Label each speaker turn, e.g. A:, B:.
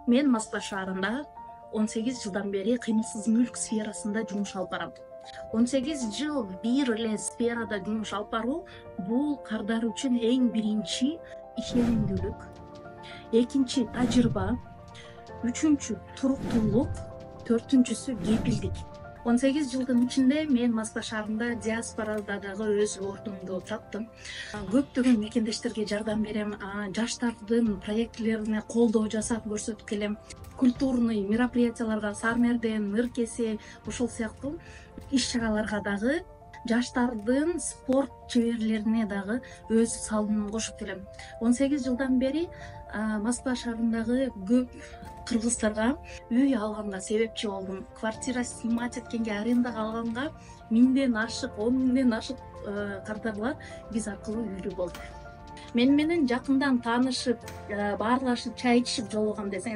A: Мен Москва шаарында 18 жылдан бери кыймылсыз мүлк сферасында жумуш алып барам. 18 жыл бир эле сферада жумуш алып баруу бул кардар үчүн эң биринчи ишенимдүүлүк, экинчи тажрыйба, үчүнчү туруктуулук, төртүнчүсү кепилдик. 18 жылдын ичинде мен Москва шаарында диаспорада дагы өз ордумду таптым. Көптөгөн мекендештерге жардам берем, жаштардын проектилерине колдоо жасап көрсөтүп келем. Культурный мероприятияларга Сармерден, Ныркесе ушул сыяктуу иш-чараларга дагы, жаштардын спорт чеберлерине дагы өз салымымды кошуп келем. 18 жылдан бери Москва шаарындагы көп кыргыздарга үй алганга себепчи болдум. Квартира снимать эткенге, арендага алганга 1000ден ашык, 10 000ден ашык кардарлар биз аркылуу үйлүү болду. Мен менен жакындан таанышып, баарлашып, чай ичишип жолугам десең